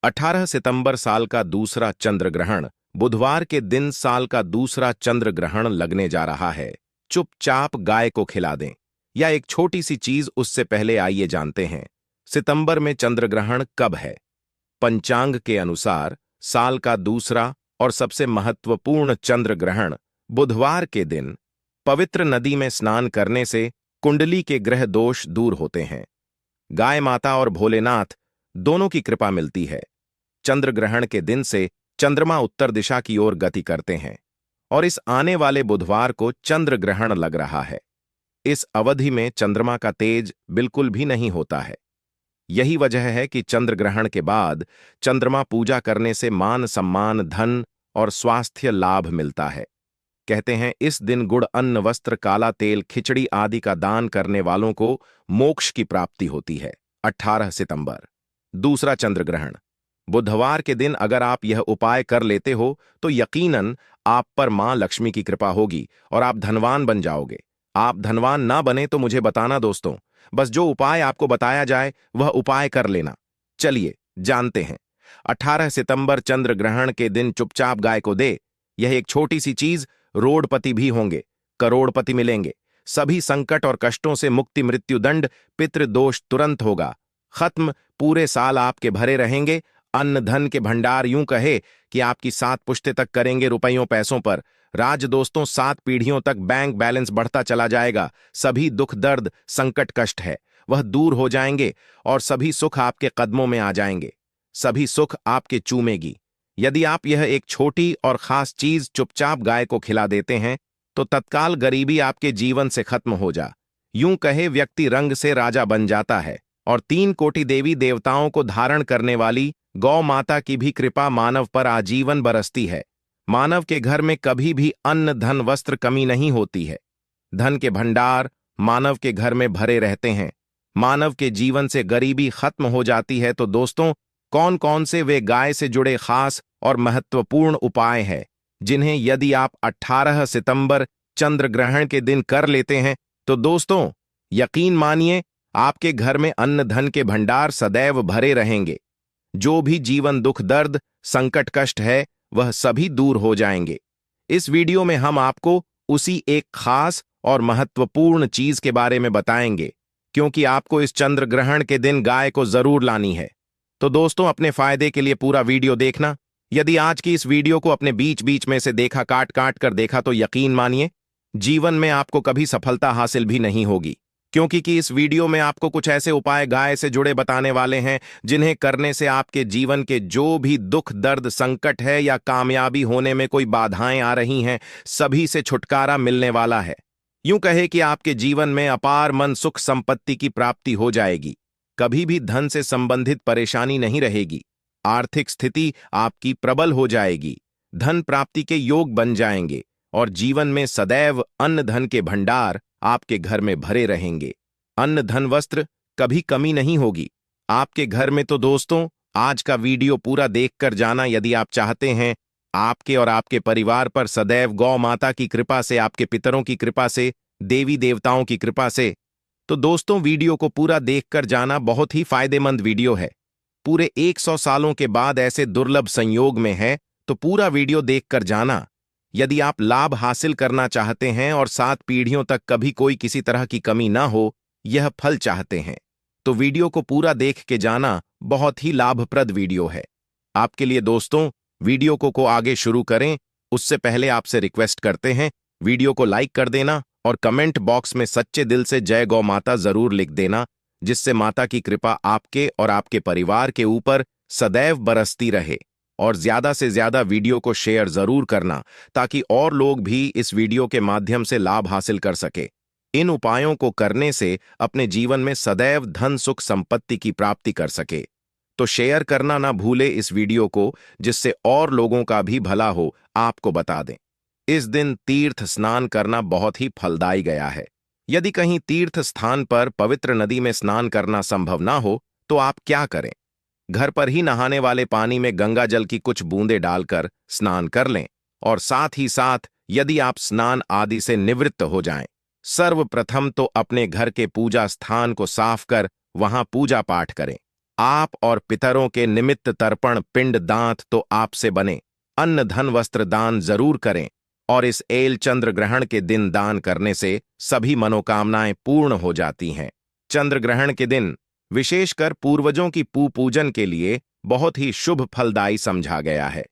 18 सितंबर साल का दूसरा चंद्र ग्रहण, बुधवार के दिन साल का दूसरा चंद्र ग्रहण लगने जा रहा है। चुपचाप गाय को खिला दें, या एक छोटी सी चीज उससे पहले आइए जानते हैं, सितंबर में चंद्र ग्रहण कब है। पंचांग के अनुसार साल का दूसरा और सबसे महत्वपूर्ण चंद्र ग्रहण बुधवार के दिन पवित्र नदी में स्नान करने से कुंडली के ग्रह दोष दूर होते हैं। गाय माता और भोलेनाथ दोनों की कृपा मिलती है। चंद्र ग्रहण के दिन से चंद्रमा उत्तर दिशा की ओर गति करते हैं और इस आने वाले बुधवार को चंद्र ग्रहण लग रहा है। इस अवधि में चंद्रमा का तेज बिल्कुल भी नहीं होता है। यही वजह है कि चंद्र ग्रहण के बाद चंद्रमा पूजा करने से मान सम्मान, धन और स्वास्थ्य लाभ मिलता है। कहते हैं इस दिन गुड़, अन्न, वस्त्र, काला तेल, खिचड़ी आदि का दान करने वालों को मोक्ष की प्राप्ति होती है। 18 सितंबर दूसरा चंद्र ग्रहण बुधवार के दिन अगर आप यह उपाय कर लेते हो तो यकीनन आप पर मां लक्ष्मी की कृपा होगी और आप धनवान बन जाओगे। आप धनवान ना बने तो मुझे बताना दोस्तों, बस जो उपाय आपको बताया जाए वह उपाय कर लेना। चलिए जानते हैं। 18 सितंबर चंद्र ग्रहण के दिन चुपचाप गाय को दे। यह एक छोटी सी चीज, रोडपति भी होंगे, करोड़पति मिलेंगे, सभी संकट और कष्टों से मुक्ति, मृत्युदंड, पितृदोष तुरंत होगा खत्म, पूरे साल आपके भरे रहेंगे। अन्न धन के भंडार, यूं कहे कि आपकी 7 पुश्ते तक करेंगे रुपयों पैसों पर राज दोस्तों। 7 पीढ़ियों तक बैंक बैलेंस बढ़ता चला जाएगा। सभी दुख, दर्द, संकट, कष्ट है वह दूर हो जाएंगे और सभी सुख आपके कदमों में आ जाएंगे। सभी सुख आपके चूमेगी। यदि आप यह एक छोटी और खास चीज चुपचाप गाय को खिला देते हैं तो तत्काल गरीबी आपके जीवन से खत्म हो जा, यूं कहे व्यक्ति रंग से राजा बन जाता है और 3 कोटि देवी देवताओं को धारण करने वाली गौ माता की भी कृपा मानव पर आजीवन बरसती है। मानव के घर में कभी भी अन्न, धन, वस्त्र कमी नहीं होती है। धन के भंडार मानव के घर में भरे रहते हैं। मानव के जीवन से गरीबी खत्म हो जाती है। तो दोस्तों, कौन कौन से वे गाय से जुड़े खास और महत्वपूर्ण उपाय हैं जिन्हें यदि आप 18 सितंबर चंद्र ग्रहण के दिन कर लेते हैं तो दोस्तों यकीन मानिए आपके घर में अन्न धन के भंडार सदैव भरे रहेंगे। जो भी जीवन दुख, दर्द, संकट, कष्ट है वह सभी दूर हो जाएंगे। इस वीडियो में हम आपको उसी एक खास और महत्वपूर्ण चीज के बारे में बताएंगे, क्योंकि आपको इस चंद्र ग्रहण के दिन गाय को जरूर लानी है। तो दोस्तों, अपने फायदे के लिए पूरा वीडियो देखना। यदि आज की इस वीडियो को अपने बीच बीच में से देखा, काट काट कर देखा, तो यकीन मानिए जीवन में आपको कभी सफलता हासिल भी नहीं होगी, क्योंकि इस वीडियो में आपको कुछ ऐसे उपाय गाय से जुड़े बताने वाले हैं जिन्हें करने से आपके जीवन के जो भी दुख, दर्द, संकट है या कामयाबी होने में कोई बाधाएं आ रही हैं, सभी से छुटकारा मिलने वाला है। यूं कहे कि आपके जीवन में अपार मन, सुख, संपत्ति की प्राप्ति हो जाएगी। कभी भी धन से संबंधित परेशानी नहीं रहेगी। आर्थिक स्थिति आपकी प्रबल हो जाएगी। धन प्राप्ति के योग बन जाएंगे और जीवन में सदैव अन्न धन के भंडार आपके घर में भरे रहेंगे। अन्न धन वस्त्र कभी कमी नहीं होगी आपके घर में। तो दोस्तों, आज का वीडियो पूरा देखकर जाना यदि आप चाहते हैं आपके और आपके परिवार पर सदैव गौ माता की कृपा से, आपके पितरों की कृपा से, देवी देवताओं की कृपा से। तो दोस्तों, वीडियो को पूरा देखकर जाना, बहुत ही फायदेमंद वीडियो है। पूरे 100 सालों के बाद ऐसे दुर्लभ संयोग में है, तो पूरा वीडियो देखकर जाना। यदि आप लाभ हासिल करना चाहते हैं और 7 पीढ़ियों तक कभी कोई किसी तरह की कमी ना हो, यह फल चाहते हैं, तो वीडियो को पूरा देख के जाना। बहुत ही लाभप्रद वीडियो है आपके लिए। दोस्तों, वीडियो को आगे शुरू करें उससे पहले आपसे रिक्वेस्ट करते हैं, वीडियो को लाइक कर देना और कमेंट बॉक्स में सच्चे दिल से जय गौ माता जरूर लिख देना, जिससे माता की कृपा आपके और आपके परिवार के ऊपर सदैव बरसती रहे। और ज्यादा से ज्यादा वीडियो को शेयर जरूर करना ताकि और लोग भी इस वीडियो के माध्यम से लाभ हासिल कर सके। इन उपायों को करने से अपने जीवन में सदैव धन, सुख, संपत्ति की प्राप्ति कर सके। तो शेयर करना ना भूले इस वीडियो को, जिससे और लोगों का भी भला हो। आपको बता दें, इस दिन तीर्थ स्नान करना बहुत ही फलदायी गया है। यदि कहीं तीर्थ स्थान पर पवित्र नदी में स्नान करना संभव ना हो तो आप क्या करें, घर पर ही नहाने वाले पानी में गंगा जल की कुछ बूंदें डालकर स्नान कर लें। और साथ ही साथ यदि आप स्नान आदि से निवृत्त हो जाएं, सर्वप्रथम तो अपने घर के पूजा स्थान को साफ कर वहां पूजा पाठ करें। आप और पितरों के निमित्त तर्पण पिंड दांत तो आपसे बने, अन्न धन वस्त्र दान जरूर करें, और इस एल चंद्र ग्रहण के दिन दान करने से सभी मनोकामनाएं पूर्ण हो जाती हैं। चंद्र ग्रहण के दिन विशेषकर पूर्वजों की पूजन के लिए बहुत ही शुभ फलदायी समझा गया है।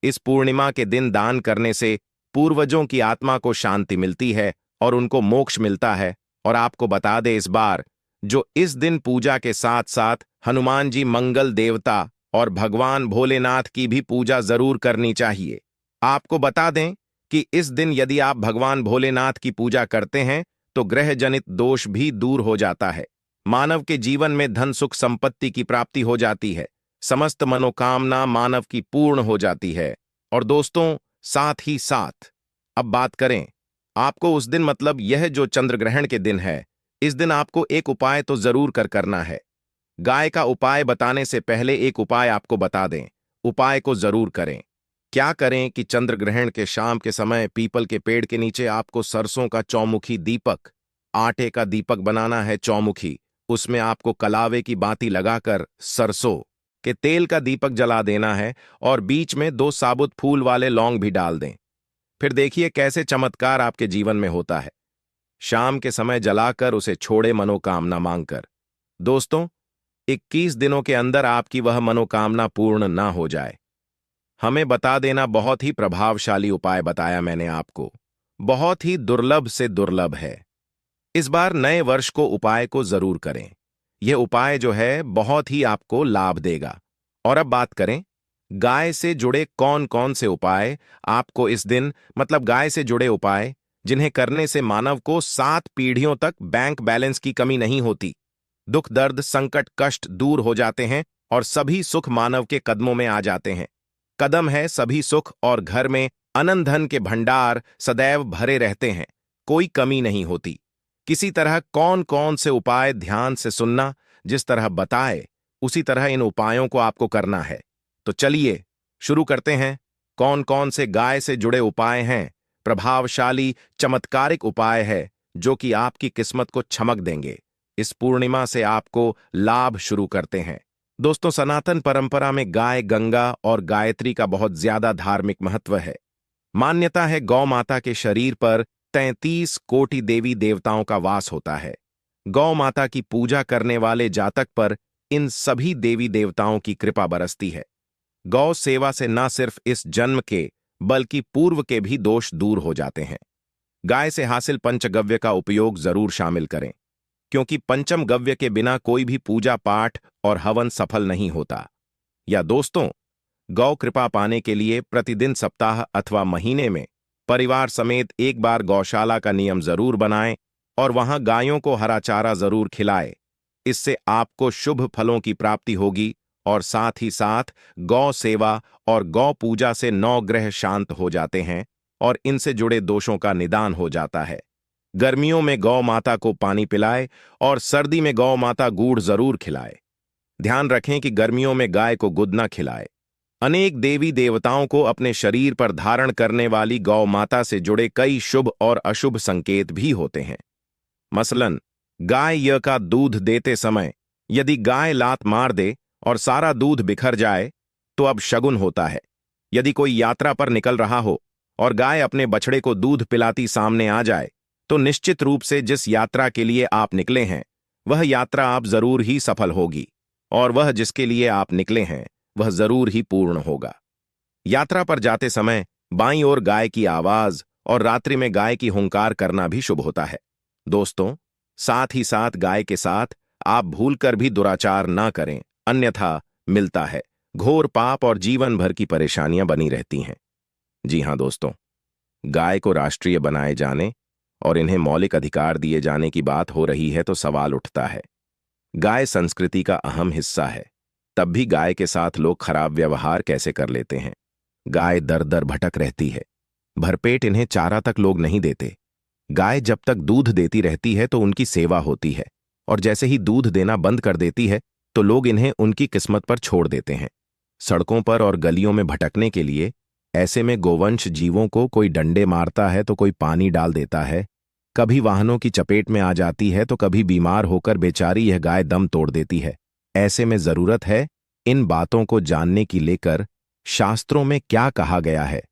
इस पूर्णिमा के दिन दान करने से पूर्वजों की आत्मा को शांति मिलती है और उनको मोक्ष मिलता है। और आपको बता दे इस बार, जो इस दिन पूजा के साथ साथ हनुमान जी मंगल देवता और भगवान भोलेनाथ की भी पूजा जरूर करनी चाहिए। आपको बता दें कि इस दिन यदि आप भगवान भोलेनाथ की पूजा करते हैं तो ग्रह जनित दोष भी दूर हो जाता है, मानव के जीवन में धन सुख संपत्ति की प्राप्ति हो जाती है, समस्त मनोकामना मानव की पूर्ण हो जाती है। और दोस्तों, साथ ही साथ अब बात करें आपको उस दिन, मतलब यह जो चंद्र ग्रहण के दिन है, इस दिन आपको एक उपाय तो जरूर करना है। गाय का उपाय बताने से पहले एक उपाय आपको बता दें, उपाय को जरूर करें। क्या करें कि चंद्र ग्रहण के शाम के समय पीपल के पेड़ के नीचे आपको सरसों का चौमुखी दीपक, आटे का दीपक बनाना है चौमुखी, उसमें आपको कलावे की बाती लगाकर सरसों के तेल का दीपक जला देना है और बीच में 2 साबुत फूल वाले लौंग भी डाल दें। फिर देखिए कैसे चमत्कार आपके जीवन में होता है। शाम के समय जलाकर उसे छोड़े मनोकामना मांगकर। दोस्तों, 21 दिनों के अंदर आपकी वह मनोकामना पूर्ण ना हो जाए, हमें बता देना। बहुत ही प्रभावशाली उपाय बताया मैंने आपको, बहुत ही दुर्लभ से दुर्लभ है। इस बार नए वर्ष को उपाय को जरूर करें। यह उपाय जो है बहुत ही आपको लाभ देगा। और अब बात करें गाय से जुड़े कौन कौन से उपाय आपको इस दिन, मतलब गाय से जुड़े उपाय जिन्हें करने से मानव को 7 पीढ़ियों तक बैंक बैलेंस की कमी नहीं होती, दुख दर्द संकट कष्ट दूर हो जाते हैं और सभी सुख मानव के कदमों में आ जाते हैं। कदम है सभी सुख और घर में अनंत धन के भंडार सदैव भरे रहते हैं, कोई कमी नहीं होती। किसी तरह कौन कौन से उपाय ध्यान से सुनना, जिस तरह बताए उसी तरह इन उपायों को आपको करना है। तो चलिए शुरू करते हैं। कौन कौन से गाय से जुड़े उपाय हैं, प्रभावशाली चमत्कारिक उपाय है जो कि आपकी किस्मत को चमक देंगे। इस पूर्णिमा से आपको लाभ शुरू करते हैं। दोस्तों, सनातन परंपरा में गाय गंगा और गायत्री का बहुत ज्यादा धार्मिक महत्व है। मान्यता है गौ माता के शरीर पर 33 कोटि देवी देवताओं का वास होता है। गौ माता की पूजा करने वाले जातक पर इन सभी देवी देवताओं की कृपा बरसती है। गौ सेवा से न सिर्फ इस जन्म के बल्कि पूर्व के भी दोष दूर हो जाते हैं। गाय से हासिल पंचगव्य का उपयोग जरूर शामिल करें, क्योंकि पंचम गव्य के बिना कोई भी पूजा पाठ और हवन सफल नहीं होता। या दोस्तों, गौ कृपा पाने के लिए प्रतिदिन सप्ताह अथवा महीने में परिवार समेत एक बार गौशाला का नियम जरूर बनाएं और वहां गायों को हरा चारा जरूर खिलाएं। इससे आपको शुभ फलों की प्राप्ति होगी और साथ ही साथ गौ सेवा और गौ पूजा से 9 ग्रह शांत हो जाते हैं और इनसे जुड़े दोषों का निदान हो जाता है। गर्मियों में गौ माता को पानी पिलाए और सर्दी में गौ माता गुड़ जरूर खिलाए। ध्यान रखें कि गर्मियों में गाय को गुद न खिलाए। अनेक देवी देवताओं को अपने शरीर पर धारण करने वाली गौ माता से जुड़े कई शुभ और अशुभ संकेत भी होते हैं। मसलन, गाय य का दूध देते समय यदि गाय लात मार दे और सारा दूध बिखर जाए तो अब शगुन होता है। यदि कोई यात्रा पर निकल रहा हो और गाय अपने बछड़े को दूध पिलाती सामने आ जाए तो निश्चित रूप से जिस यात्रा के लिए आप निकले हैं वह यात्रा आप जरूर ही सफल होगी और वह जिसके लिए आप निकले हैं वह जरूर ही पूर्ण होगा। यात्रा पर जाते समय बाईं ओर गाय की आवाज और रात्रि में गाय की हुंकार करना भी शुभ होता है। दोस्तों, साथ ही साथ गाय के साथ आप भूलकर भी दुराचार ना करें, अन्यथा मिलता है घोर पाप और जीवन भर की परेशानियां बनी रहती हैं। जी हां दोस्तों, गाय को राष्ट्रीय बनाए जाने और इन्हें मौलिक अधिकार दिए जाने की बात हो रही है तो सवाल उठता है, गाय संस्कृति का अहम हिस्सा है, तब भी गाय के साथ लोग खराब व्यवहार कैसे कर लेते हैं। गाय दर दर भटक रहती है, भरपेट इन्हें चारा तक लोग नहीं देते। गाय जब तक दूध देती रहती है तो उनकी सेवा होती है और जैसे ही दूध देना बंद कर देती है तो लोग इन्हें उनकी किस्मत पर छोड़ देते हैं, सड़कों पर और गलियों में भटकने के लिए। ऐसे में गोवंश जीवों को कोई डंडे मारता है तो कोई पानी डाल देता है, कभी वाहनों की चपेट में आ जाती है तो कभी बीमार होकर बेचारी यह गाय दम तोड़ देती है। ऐसे में जरूरत है इन बातों को जानने की लेकर शास्त्रों में क्या कहा गया है।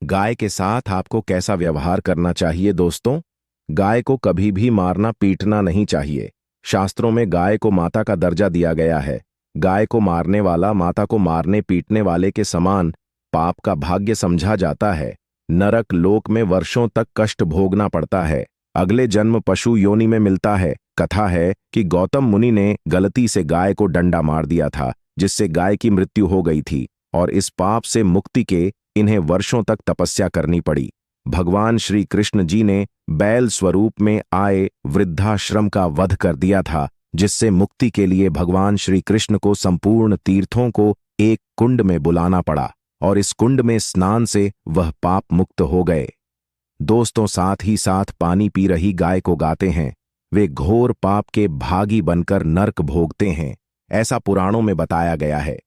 गाय के साथ आपको कैसा व्यवहार करना चाहिए दोस्तों? गाय को कभी भी मारना पीटना नहीं चाहिए। शास्त्रों में गाय को माता का दर्जा दिया गया है। गाय को मारने वाला माता को मारने पीटने वाले के समान पाप का भाग्य समझा जाता है। नरक लोक में वर्षों तक कष्ट भोगना पड़ता है। अगले जन्म पशु योनि में मिलता है। कथा है कि गौतम मुनि ने गलती से गाय को डंडा मार दिया था, जिससे गाय की मृत्यु हो गई थी, और इस पाप से मुक्ति के इन्हें वर्षों तक तपस्या करनी पड़ी। भगवान श्री कृष्ण जी ने बैल स्वरूप में आए वृद्धाश्रम का वध कर दिया था, जिससे मुक्ति के लिए भगवान श्री कृष्ण को संपूर्ण तीर्थों को एक कुंड में बुलाना पड़ा, और इस कुंड में स्नान से वह पाप मुक्त हो गए। दोस्तों, साथ ही साथ पानी पी रही गाय को गाते हैं, वे घोर पाप के भागी बनकर नरक भोगते हैं, ऐसा पुराणों में बताया गया है।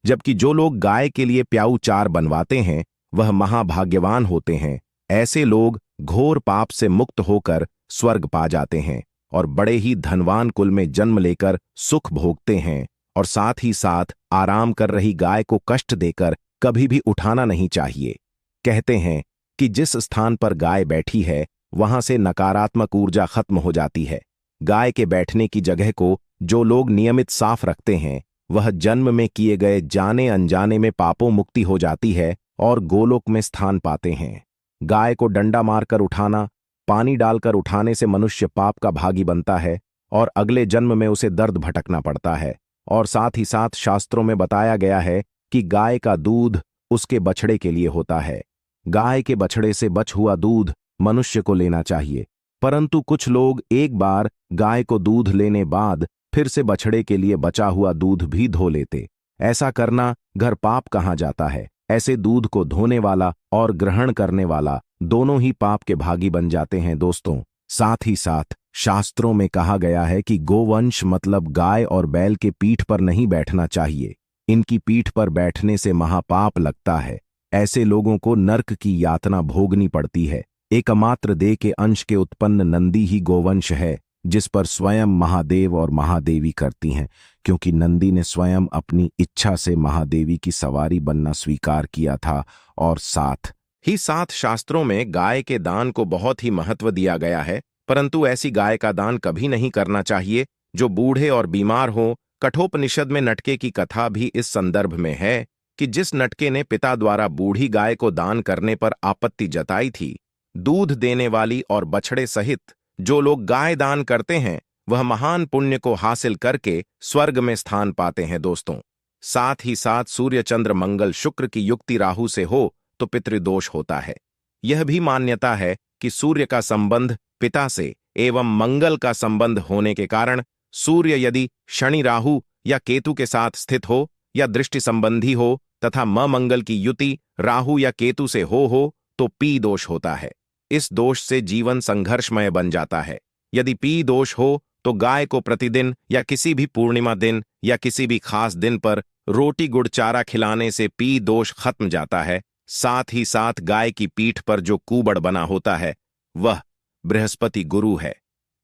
जबकि जो लोग गाय के लिए प्याऊ चार बनवाते हैं वह महाभाग्यवान होते हैं। ऐसे लोग घोर पाप से मुक्त होकर स्वर्ग पा जाते हैं और बड़े ही धनवान कुल में जन्म लेकर सुख भोगते हैं। और साथ ही साथ आराम कर रही गाय को कष्ट देकर कभी भी उठाना नहीं चाहिए। कहते हैं कि जिस स्थान पर गाय बैठी है वहां से नकारात्मक ऊर्जा खत्म हो जाती है। गाय के बैठने की जगह को जो लोग नियमित साफ रखते हैं वह जन्म में किए गए जाने अनजाने में पापों मुक्ति हो जाती है और गोलोक में स्थान पाते हैं। गाय को डंडा मारकर उठाना, पानी डालकर उठाने से मनुष्य पाप का भागी बनता है और अगले जन्म में उसे दर्द भटकना पड़ता है। और साथ ही साथ शास्त्रों में बताया गया है कि गाय का दूध उसके बछड़े के लिए होता है। गाय के बछड़े से बच हुआ दूध मनुष्य को लेना चाहिए, परंतु कुछ लोग एक बार गाय को दूध लेने बाद फिर से बछड़े के लिए बचा हुआ दूध भी धो लेते। ऐसा करना घर पाप कहा जाता है। ऐसे दूध को धोने वाला और ग्रहण करने वाला दोनों ही पाप के भागी बन जाते हैं। दोस्तों, साथ ही साथ शास्त्रों में कहा गया है कि गोवंश मतलब गाय और बैल के पीठ पर नहीं बैठना चाहिए। इनकी पीठ पर बैठने से महापाप लगता है। ऐसे लोगों को नर्क की यातना भोगनी पड़ती है। एकमात्र देह के अंश के उत्पन्न नंदी ही गोवंश है, जिस पर स्वयं महादेव और महादेवी करती हैं, क्योंकि नंदी ने स्वयं अपनी इच्छा से महादेवी की सवारी बनना स्वीकार किया था। और साथ ही साथ शास्त्रों में गाय के दान को बहुत ही महत्व दिया गया है, परंतु ऐसी गाय का दान कभी नहीं करना चाहिए जो बूढ़े और बीमार हो। कठोपनिषद में नटके की कथा भी इस संदर्भ में है कि जिस नटके ने पिता द्वारा बूढ़ी गाय को दान करने पर आपत्ति जताई थी, दूध देने वाली और बछड़े सहित जो लोग गाय दान करते हैं वह महान पुण्य को हासिल करके स्वर्ग में स्थान पाते हैं। दोस्तों, साथ ही साथ सूर्य चंद्र मंगल शुक्र की युक्ति राहु से हो तो पितृदोष होता है। यह भी मान्यता है कि सूर्य का संबंध पिता से एवं मंगल का संबंध होने के कारण सूर्य यदि शनि राहु या केतु के साथ स्थित हो या दृष्टि संबंधी हो तथा मंगल की युति राहु या केतु से हो तो पी दोष होता है। इस दोष से जीवन संघर्षमय बन जाता है। यदि पी दोष हो तो गाय को प्रतिदिन या किसी भी पूर्णिमा दिन या किसी भी खास दिन पर रोटी गुड़ चारा खिलाने से पी दोष खत्म जाता है। साथ ही साथ गाय की पीठ पर जो कूबड़ बना होता है वह बृहस्पति गुरु है।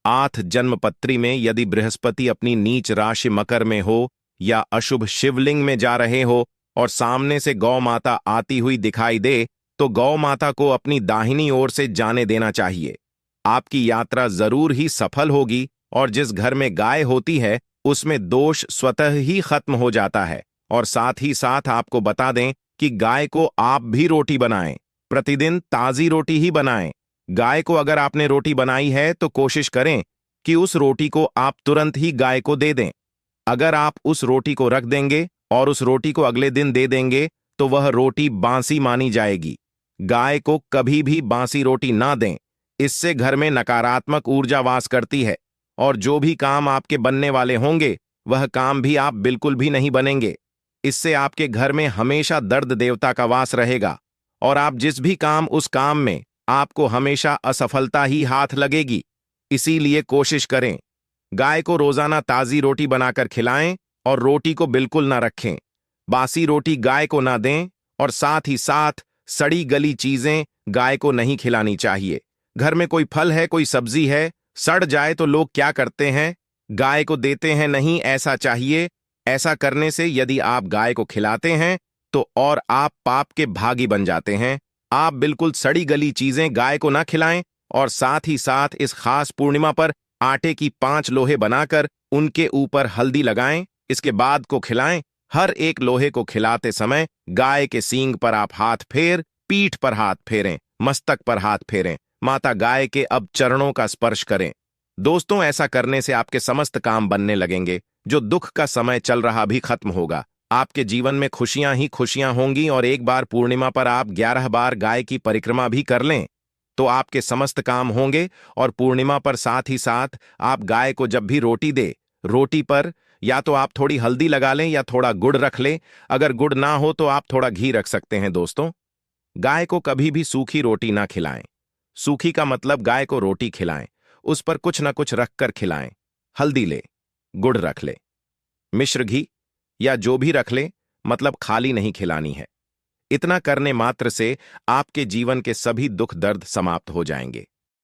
आठ जन्मपत्री में यदि बृहस्पति अपनी नीच राशि मकर में हो या अशुभ शिवलिंग में जा रहे हो और सामने से गौ माता आती हुई दिखाई दे तो गौ माता को अपनी दाहिनी ओर से जाने देना चाहिए। आपकी यात्रा जरूर ही सफल होगी और जिस घर में गाय होती है उसमें दोष स्वतः ही खत्म हो जाता है। और साथ ही साथ आपको बता दें कि गाय को आप भी रोटी बनाएं, प्रतिदिन ताजी रोटी ही बनाएं। गाय को अगर आपने रोटी बनाई है तो कोशिश करें कि उस रोटी को आप तुरंत ही गाय को दे दें। अगर आप उस रोटी को रख देंगे और उस रोटी को अगले दिन दे देंगे तो वह रोटी बासी मानी जाएगी। गाय को कभी भी बासी रोटी ना दें, इससे घर में नकारात्मक ऊर्जा वास करती है और जो भी काम आपके बनने वाले होंगे वह काम भी आप बिल्कुल भी नहीं बनेंगे। इससे आपके घर में हमेशा दर्द देवता का वास रहेगा और आप जिस भी काम उस काम में आपको हमेशा असफलता ही हाथ लगेगी। इसीलिए कोशिश करें गाय को रोजाना ताजी रोटी बनाकर खिलाएं और रोटी को बिल्कुल ना रखें। बासी रोटी गाय को ना दें और साथ ही साथ सड़ी गली चीजें गाय को नहीं खिलानी चाहिए। घर में कोई फल है, कोई सब्जी है, सड़ जाए तो लोग क्या करते हैं, गाय को देते हैं नहीं, ऐसा चाहिए ऐसा करने से यदि आप गाय को खिलाते हैं तो और आप पाप के भागी बन जाते हैं। आप बिल्कुल सड़ी गली चीजें गाय को ना खिलाएं और साथ ही साथ इस खास पूर्णिमा पर आटे की 5 लोहे बनाकर उनके ऊपर हल्दी लगाएं, इसके बाद को खिलाएं। हर एक लोहे को खिलाते समय गाय के सींग पर आप हाथ फेर, पीठ पर हाथ फेरें, मस्तक पर हाथ फेरें, माता गाय के अब चरणों का स्पर्श करें। दोस्तों, ऐसा करने से आपके समस्त काम बनने लगेंगे। जो दुख का समय चल रहा भी खत्म होगा। आपके जीवन में खुशियां ही खुशियां होंगी और एक बार पूर्णिमा पर आप 11 बार गाय की परिक्रमा भी कर लें तो आपके समस्त काम होंगे। और पूर्णिमा पर साथ ही साथ आप गाय को जब भी रोटी दे, रोटी पर या तो आप थोड़ी हल्दी लगा लें या थोड़ा गुड़ रख लें। अगर गुड़ ना हो तो आप थोड़ा घी रख सकते हैं। दोस्तों, गाय को कभी भी सूखी रोटी ना खिलाएं। सूखी का मतलब गाय को रोटी खिलाएं, उस पर कुछ ना कुछ रखकर खिलाएं। हल्दी ले, गुड़ रख ले, मिश्र घी या जो भी रख ले, मतलब खाली नहीं खिलानी है। इतना करने मात्र से आपके जीवन के सभी दुख दर्द समाप्त हो जाएंगे।